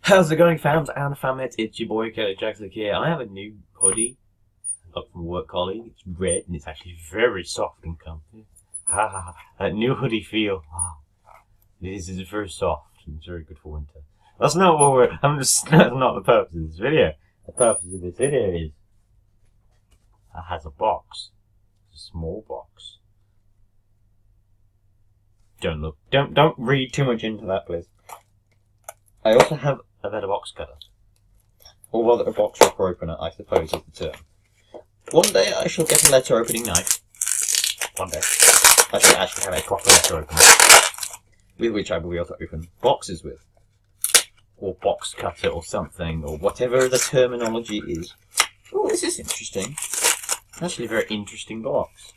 How's it going, fans and fanmates? It's your boy, Jackson here. I have a new hoodie up from a work colleague. It's red and it's actually very soft and comfy. That new hoodie feel. This is very soft and it's very good for winter. That's not what we're. That's not the purpose of this video. The purpose of this video is it has a box. It's a small box. Don't read too much into that, please. I also have a better box cutter. Or rather, a box wrapper opener, I suppose is the term. One day I shall get a letter opening knife. One day. I shall actually have a proper letter opener. With which I will be able to open boxes with. Or box cutter or something, or whatever the terminology is. Oh, this is interesting. Actually a very interesting box.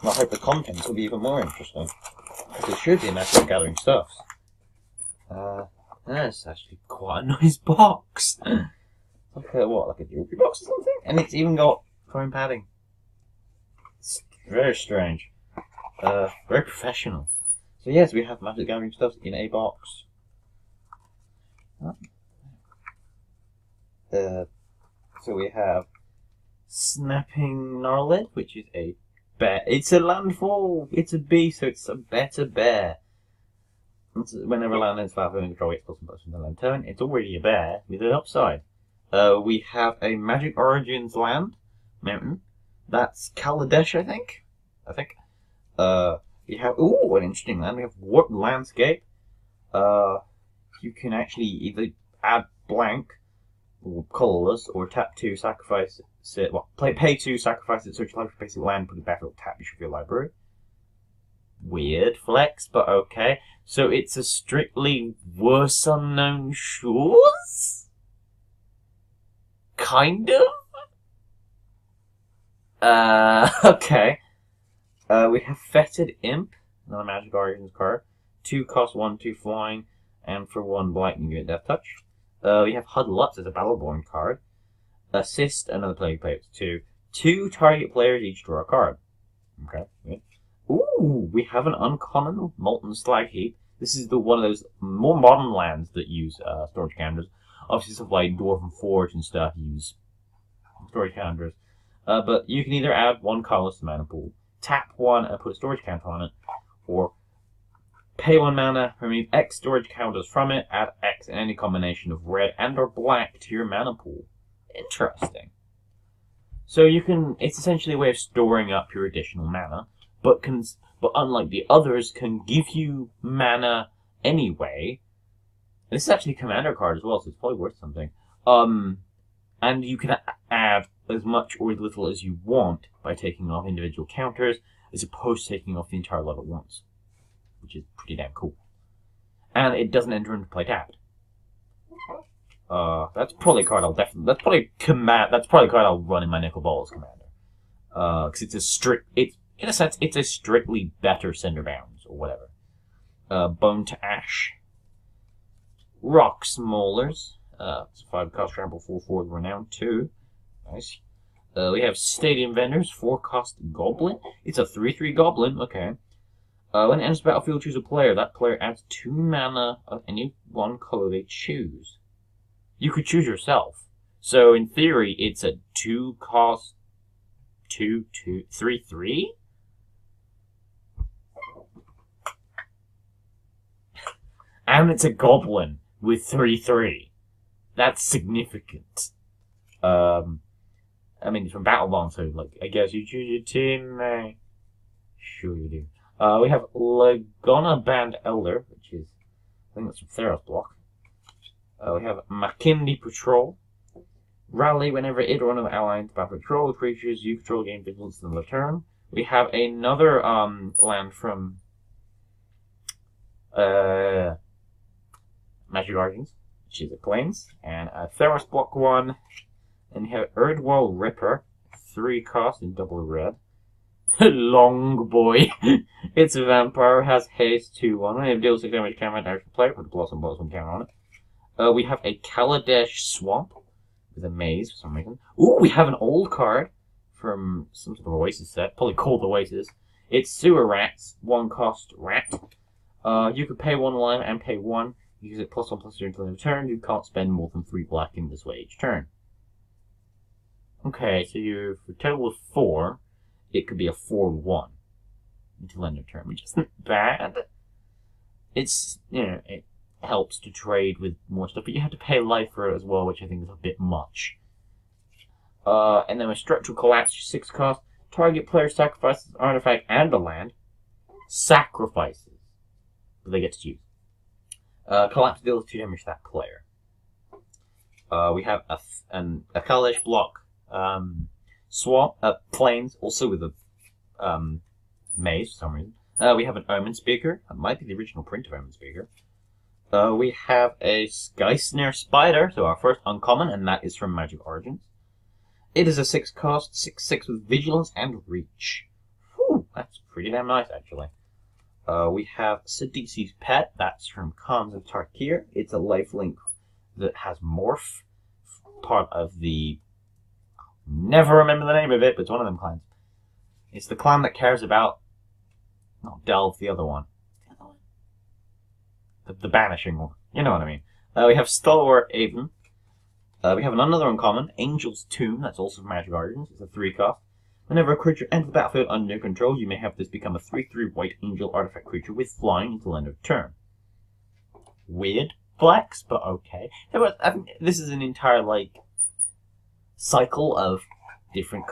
And I hope the contents will be even more interesting. Because it should be a matter of gathering stuff. That's actually quite a nice box. Like a jewelry box or something? And it's even got foam padding. It's very strange. Very professional. So yes, we have magic gathering stuff in a box. So we have Snapping Gnarled, which is a bear. It's a landfall. It's a bee, so it's a better bear. Whenever land ends flat, and control it plus from the land turn, it's already a bear with an upside. We have a Magic Origins land mountain. That's Kaladesh, I think. We have an interesting land. We have Warped Landscape. You can actually either add blank or colourless, or tap 2, sacrifice it. Well, pay 2, sacrifice it, search your library for basic land, put it back, or tap your library. Weird flex, but okay. So it's a strictly worse unknown shores? Kind of? Okay. We have Fetid Imp, another Magic Origins card. 2 cost 1, 2 flying, and for 1 blight you get Death Touch. We have Huddle Up as a Battleborn card. Assist, another player plays 2. 2 target players each draw a card. Okay, good. Ooh, we have an uncommon Molten Slag Heap. This is one of those more modern lands that use storage counters. Obviously, stuff like Dwarven Forge and stuff use storage counters. But you can either add 1 colorless to mana pool, tap 1 and put a storage counter on it, or pay 1 mana, remove X storage counters from it, add X in any combination of red and or black to your mana pool. Interesting. So you can, it's essentially a way of storing up your additional mana, but unlike the others, can give you mana anyway. This is actually a commander card as well, so it's probably worth something. And you can add as much or as little as you want by taking off individual counters, as opposed to taking off the entire lot at once, which is pretty damn cool. And it doesn't enter into play tapped. That's probably a card that's probably a card I'll run in my Nicol Bolas commander. Because in a sense, it's a strictly better Cinder Bounds, or whatever. Bone to Ash. Rock Smaulers. It's 5 cost, trample 4/4, renown 2. Nice. We have Stadium Vendors, 4 cost Goblin. It's a 3/3 Goblin, okay. When it enters the battlefield, choose a player. That player adds 2 mana of any one color they choose. You could choose yourself. So in theory, it's a 2 cost 3/3. And it's a Goblin with 3/3. That's significant. I mean, it's from Battle Bond, so I guess you choose your team. Sure you do. We have Lagona Band Elder, which is, I think that's from Theros block. We have Makindi Patrol. Rally whenever it or one of the allies battle patrol creatures you control gain vigilance in the turn. We have another land from Magic Origins, which is a Plains, and a Theros block 1. And you have Erdwall Ripper, 3 cost and double red. Long boy. It's a vampire, has haste 2/1. When it deals 6 damage to combat direction player, put a +1/+1 counter on it. We have a Kaladesh Swamp with a maze for some reason. Ooh, we have an old card from some sort of Oasis set, probably called Oasis. It's Sewer Rats, 1 cost rat. You could pay 1 life and pay 1. Use it +1/+2 until end of turn. You can't spend more than 3 black in this way each turn. Okay, so you're for a total of 4. It could be a 4/1 until end of turn, which isn't bad. It's, it helps to trade with more stuff, but you have to pay life for it as well, which I think is a bit much. And then with Structural Collapse, 6 cost. Target player sacrifices an artifact and a land. Sacrifices. But they get to choose. Collapse deals 2 damage to that player. We have a Kaladesh block swamp, plains, also with a maze for some reason. We have an Omen Speaker. That might be the original print of Omen Speaker. We have a Sky Snare Spider, so our first uncommon, and that is from Magic Origins. It is a 6 cost, 6/6 with Vigilance and Reach. Whew, that's pretty damn nice, actually. We have Sidisi's Pet, that's from Khans of Tarkir. It's a lifelink that has Morph, part of the... never remember the name of it, but it's one of them clans. It's the clan that cares about... not Delve, the other one. The banishing one. You know what I mean. We have Stalwart Aven. We have another uncommon, Angel's Tomb, that's also from Magic Origins. It's a 3 cost. Whenever a creature enters the battlefield under your control, you may have this become a 3/3 white angel artifact creature with flying until end of turn. Weird flex, but okay. I think this is an entire, cycle of different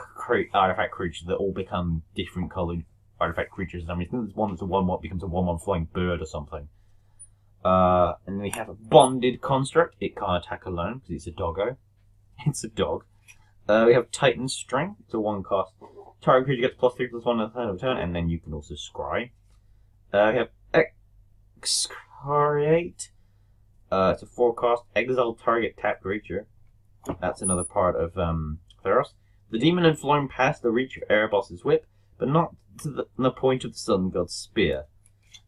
artifact creatures that all become different coloured artifact creatures. I mean, there's one that's a 1/1 becomes a 1/1 flying bird or something. And then we have a Bonded Construct. It can't attack alone because it's a doggo. It's a dog. We have Titan Strength. It's a 1 cost. Target creature gets +3/+1 at the end of the turn, and then you can also scry. We have Excoriate. It's a 4 cost. Exile target tap creature. That's another part of Theros. The demon had flown past the reach of Erebos' whip, but not to the point of the Sun God's spear.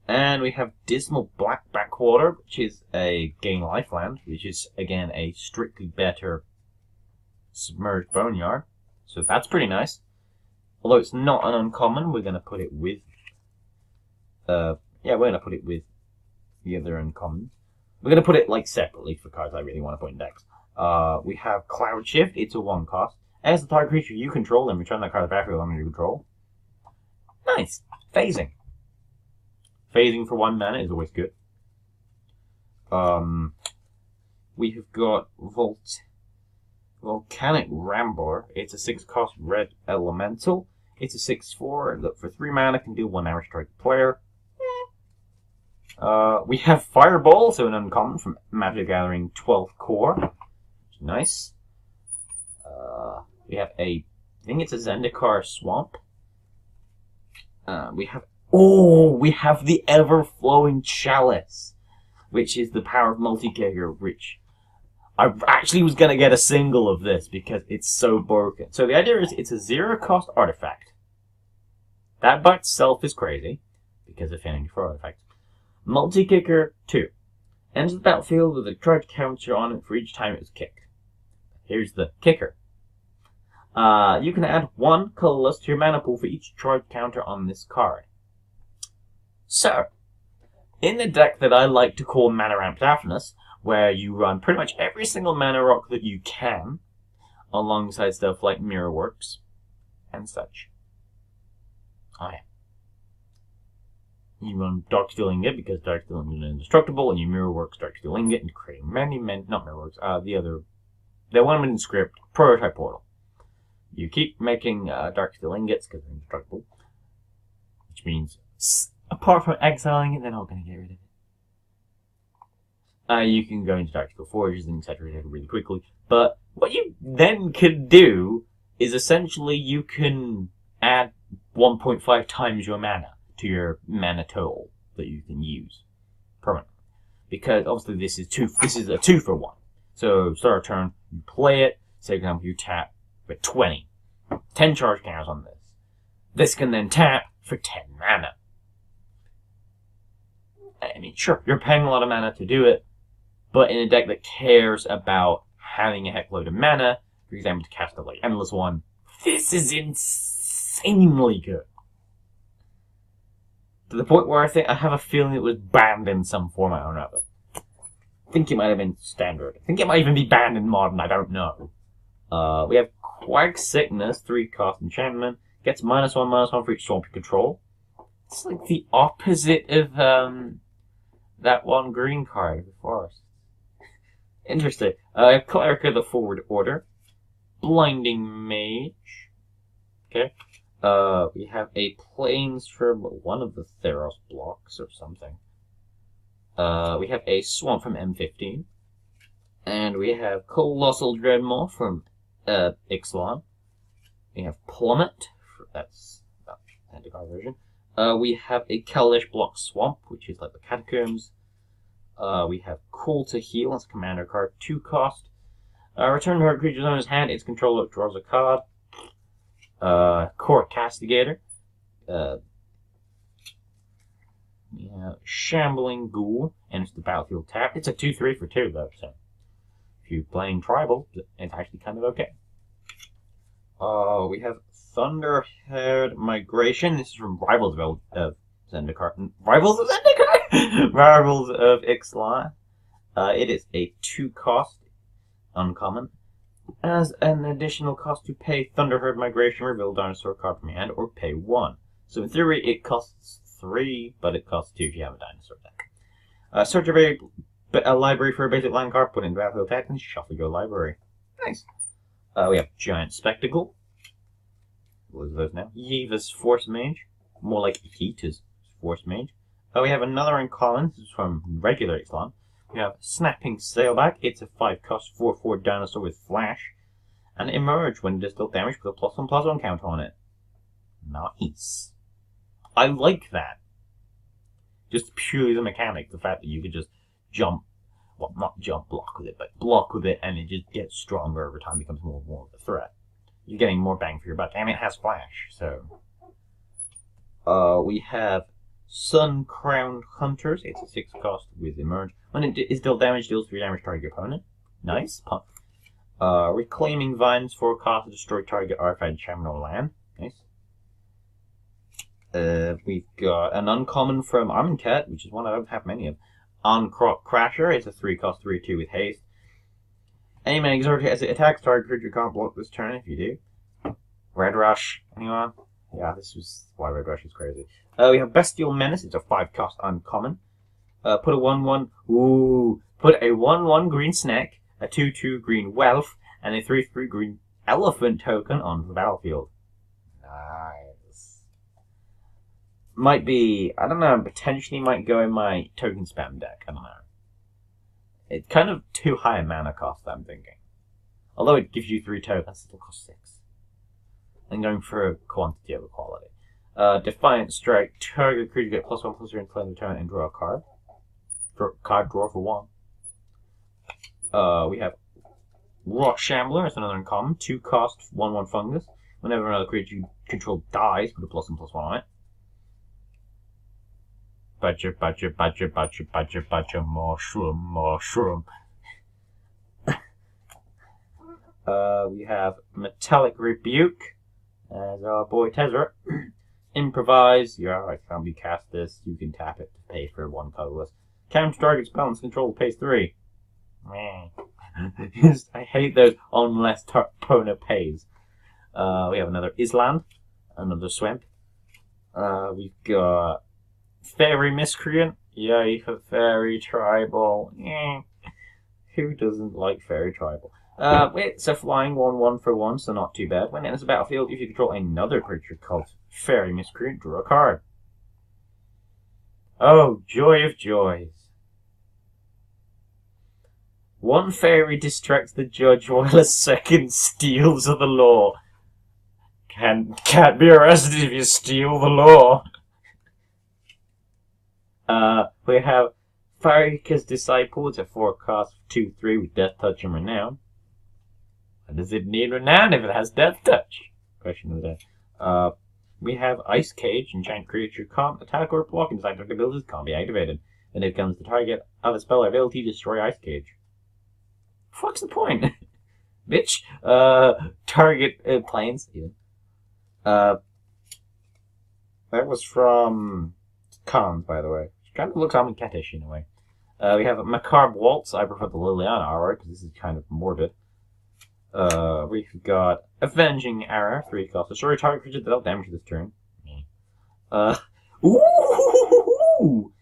And we have Dismal Black Backwater, which is a gain life land, which is, again, a strictly better Submerged Boneyard. So that's pretty nice. Although it's not an uncommon, we're going to put it with... we're going to put it with the other uncommons. We're going to put it, separately for cards I really want to put in decks. We have Cloud Shift. It's a 1 cost. As the target creature you control, then return that card to the battlefield under your control. Nice. Phasing. Phasing for 1 mana is always good. We have got Volcanic Rambar. It's a 6 cost red elemental. It's a 6/4 that for 3 mana can deal 1 damage to target player. We have Fireball, so an uncommon from Magic Gathering 12th Core. Nice. We have I think it's a Zendikar Swamp. We have the Ever-Flowing Chalice, which is the power of multi-kicker, which I actually was going to get a single of this because it's so broken. So the idea is it's a 0-cost artifact. That by itself is crazy, because of affinity for artifacts. Multi-kicker 2. Enters the battlefield with a charge counter on it for each time it was kicked. Here's the kicker. You can add 1 colorless to your mana pool for each charge counter on this card. So, in the deck that I like to call Mana Ramped Daphnis, where you run pretty much every single mana rock that you can, alongside stuff like Mirrorworks and such. You run Darksteel Ingot because Darksteel Ingot is indestructible, and you Mirrorworks Darksteel Ingot and create not Mirrorworks, the one with script, Prototype Portal. You keep making Darksteel Ingots because they're indestructible, which means, apart from exiling it, they're not going to get rid of it. You can go into Darksteel Forges and etc. really quickly, but what you then can do is essentially you can add 1.5 times your mana to your mana total that you can use permanently. Because obviously this is a 2 for 1. So start a turn, you play it, say for example you tap for 20. 10 charge counters on this. This can then tap for 10 mana. I mean, sure, you're paying a lot of mana to do it, but in a deck that cares about having a heck load of mana, for example, to cast a Endless One, this is insanely good. To the point where I have a feeling it was banned in some format or another. I think it might have been standard. I think it might even be banned in modern, I don't know. We have Quag Sickness, 3-cost enchantment. Gets -1/-1 for each swamp you control. It's like the opposite of that one green card, the Forest. Interesting. I have Cleric of the Forward Order. Blinding Mage. Okay. We have a Plains from one of the Theros blocks or something. We have a Swamp from M15. And we have Colossal Dreadmaw from Ixalan. We have Plummet. That's the Antigar version. We have a Kellish block Swamp, which is like the Catacombs. We have Call to Heal as a commander card, 2-cost. Return to creature's owner's hand, its controller draws a card. Court Castigator. Shambling Ghoul enters the battlefield tap. It's a 2/3 for 2 though, so if you're playing tribal, it's actually kind of okay. We have Thunderhead Migration. This is from Rivals of Zendikar. Rivals of Zendikar? Rivals of Ixalan. It is a 2-cost uncommon. As an additional cost to pay Thunderherd Migration, reveal a dinosaur card from your hand, or pay 1. So in theory, it costs 3, but it costs 2 if you have a dinosaur deck. Search a library for a basic land card, put it in battlefield deck, and shuffle your library. Nice. We have Giant Spectacle. What is those now? Yeva's Force Mage. More like Yeet's Force Mage. We have another uncommon. This is from regular Ixalan. We have Snapping Sailback. It's a 5-cost 4/4 dinosaur with flash. And emerge when it does deal damage with a +1/+1 counter on it. Nice. I like that. Just purely the mechanic. The fact that you could just jump. Well, not jump, block with it, but block with it and it just gets stronger over time, becomes more and more of a threat. You're getting more bang for your buck. And it has flash, so. We have Sun Crowned Hunters. It's a 6-cost with emerge. When it is dealt damage, deals 3 damage to target opponent. Nice. Pump. Reclaiming Vines, 4-cost to destroy target artifact, enchantment, or land. Nice. We've got an uncommon from Amonkhet, which is one I don't have many of. On-Crop Crasher. It's a 3-cost 3/2 with haste. Any man exerted as it attacks target creature can't block this turn if you do. Red Rush. Anyone? Yeah, this was why Red Rush is crazy. We have Bestial Menace. It's a 5-cost uncommon. Put a 1/1. Ooh. Put a 1/1 green snake, a 2/2 green Welf, and a 3/3 green elephant token onto the battlefield. Nice. Might be, I don't know, potentially might go in my token spam deck. I don't know. It's kind of too high a mana cost, I'm thinking. Although it gives you 3 tokens, it still costs 6. I'm going for a quantity over quality. Defiant Strike. Target creature get +1/+0 and play the turn and draw a card. Draw for 1. We have Rot Shambler. It's another uncommon. 2-cost 1/1 fungus. Whenever another creature you control dies, put a +1/+1 on it. Badger, mushroom. We have Metallic Rebuke as our boy Tezzeret. Improvise. Yeah, I can't be cast this. You can tap it to pay for 1 colorless. Counter target spell and control pays 3. I hate those unless Pona pays. We have another Island, another Swamp. We've got Fairy Miscreant. Yay for Fairy Tribal. Who doesn't like Fairy Tribal? It's a flying 1/1 for 1, so not too bad. When it enters the battlefield, if you control another creature called Fairy Miscreant, draw a card. Oh, joy of joys. 1 fairy distracts the judge while a second steals the law. Can't be arrested if you steal the law. We have Farika's Disciple. It's a 4-cost 2/3 with Death Touch and Renown. Why does it need Renown if it has Death Touch? Question of the day. We have Ice Cage. Enchant creature can't attack or block inside target abilities can't be activated. When it becomes the target of a spell or ability, destroy Ice Cage. Fuck's the point? Bitch. Target planes. Even. That was from cons, by the way. Which kind of looks Amonkhet-ish in a way. We have a Macabre Waltz. I prefer the Liliana artwork because this is kind of morbid. We've got Avenging Arrow, 3 cost. Destroy target creature dealt damage this turn. Ooh!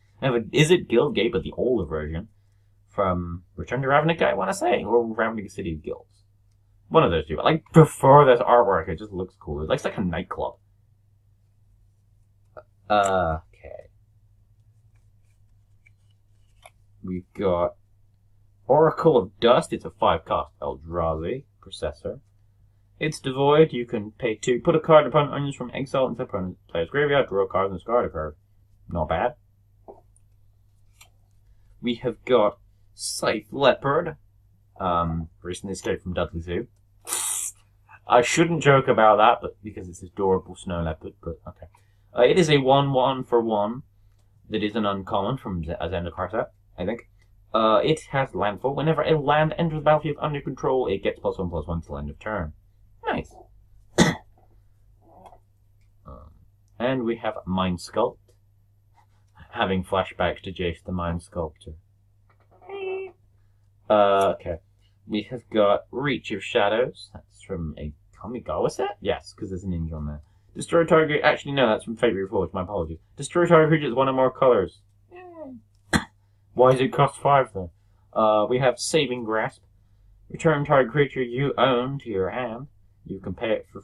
Is it Guildgate, but the older version? From Return to Ravnica, I want to say, or Ravnica City of Guilds. One of those two. I prefer this artwork. It just looks cool. It looks like a nightclub. Okay. We've got Oracle of Dust. It's a 5 cost Eldrazi Processor. It's devoid. You can pay 2. Put a card in opponent onions from exile into opponent player's graveyard. Draw a card and discard a card. Not bad. We have got Scythe Leopard. Recently escaped from Dudley Zoo. I shouldn't joke about that, but because it's adorable snow leopard. But okay. It is a 1/1 for 1. That is an uncommon from a Zendikar set, I think. It has landfall. Whenever a land enters the battlefield under control, it gets +1/+1 till end of turn. Nice. And we have Mind Sculpt. Having flashbacks to Jace the Mind Sculptor. Okay. We have got Reach of Shadows. That's from a Kamigawa set? Yes, because there's a ninja on there. Destroy target... Actually, no, that's from Fate Reforged. My apologies. Destroy target creatures one or more colors. Why does it cost 5, though? We have Saving Grasp. Return target creature you own to your hand. You can pay it for...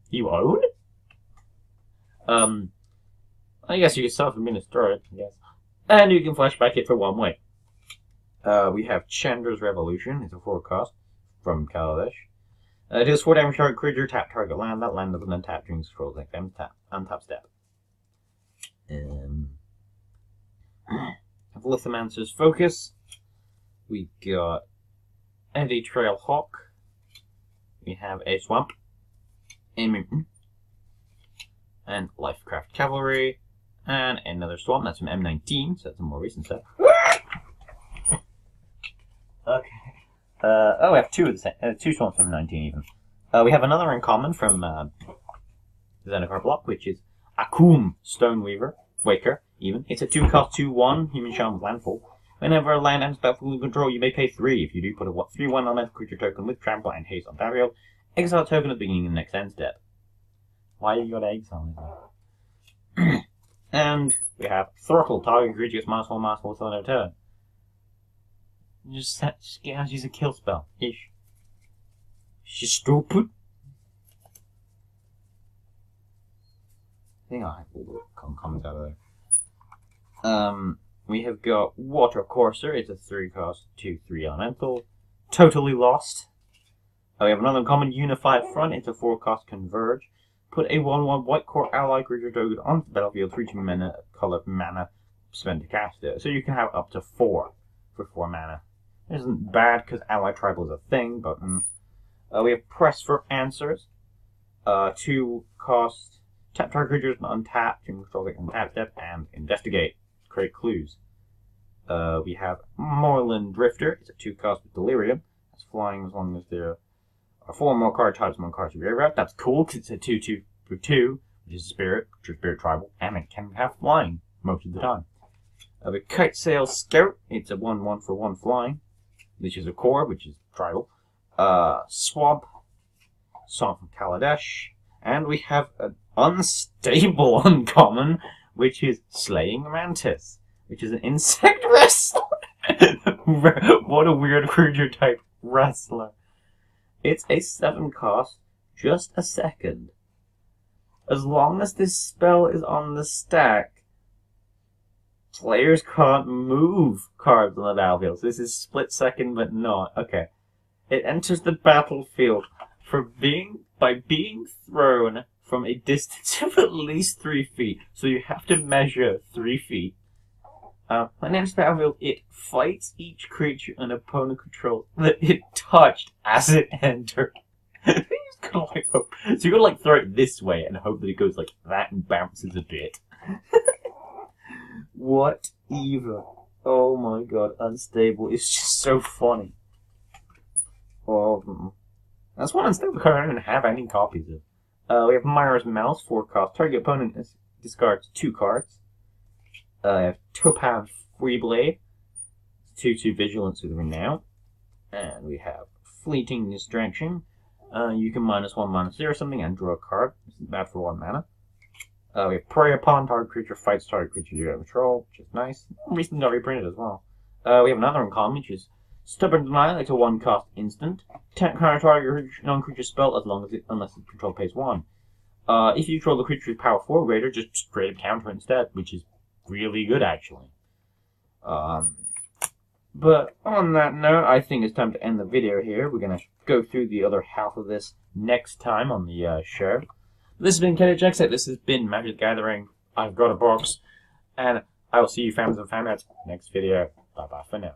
You own? I guess you can self-administer it, yes. And you can flashback it for 1 way. We have Chandra's Revolution. It's a 4 cost from Kaladesh. It deals 4 damage target creature, tap target land. That land doesn't untap during scroll like untap step. Have Lithomancer's Focus. We got Eddy Trail Hawk. We have a Swamp. A Mutant. And Lifecraft Cavalry. And another Swamp. That's from M19, so that's a more recent set. Okay. We have 2 of the same. 2 Swamps from 19 even. We have another uncommon from Zendikar block, which is Akum Stoneweaver. Waker, even. It's a 2 cost 2/1 Human Shaman with landfall. Whenever a land enters battlefield control, you may pay 3. If you do, put a 3/1 elemental creature token with trample and haste on battlefield. Exile token at the beginning of the next end step. Why you got exile? And we have Throttle. Target creature gets -1/-1 till end of turn. Just get out, use a kill spell. Ish. She's stupid. I think I have all the comments out of there. We have got Water Courser. It's a 3 cost 2/3 elemental. Totally Lost. We have another common Unified Front. It's a 4 cost Converge. Put a 1/1 white core ally creature token onto the battlefield, 3 color mana spent to cast it. So you can have up to 4 for 4 mana. It isn't bad because ally tribal is a thing, but we have Press for Answers. 2 cost tap target creatures and untap, control the untap step, and investigate. Create clues. We have Moorland Drifter. It's a 2 cost with Delirium. It's flying as long as there are 4 more card types, 1 card to graveyard. That's cool because it's a 2/2 for 2, which is Spirit Tribal, and it can have flying most of the time. We Kite Sail Scout. It's a 1/1 for 1 flying, which is a core, which is tribal. Swamp. Song from Kaladesh. And we have an unstable uncommon, which is Slaying Mantis, which is an insect wrestler. What a weird creature type wrestler. It's a 7 cost, just a second. As long as this spell is on the stack, players can't move cards on the battlefield. So this is split second, but not. Okay. It enters the battlefield by being thrown from a distance of at least 3 feet. So you have to measure 3 feet. When it enters the battlefield, it fights each creature an opponent controls that it touched as it entered. So you gotta throw it this way and hope that it goes like that and bounces a bit. What even? Oh my god, unstable. It's just so funny. That's one unstable card I don't even have any copies of. We have Myra's Mouse, 4 cost. Target opponent discards 2 cards. I have Topaz Free Blade, 2/2 Vigilance with Renown, and we have Fleeting Distraction. You can -1, -0 something and draw a card. This is bad for 1 mana. We have Prey upon target creature fights target creature you control, which is nice. Recently got reprinted as well. We have another uncommon, which is Stubborn Denial. It's a 1-cost instant. Counter target non-creature spell unless the control pays 1. If you control the creature's power 4 greater, just straight up counter instead, which is really good actually. But on that note, I think it's time to end the video here. We're gonna go through the other half of this next time on the show. This has been KJX. This has been Magic the Gathering. I've got a box, and I will see you fans and fan next video. Bye bye for now.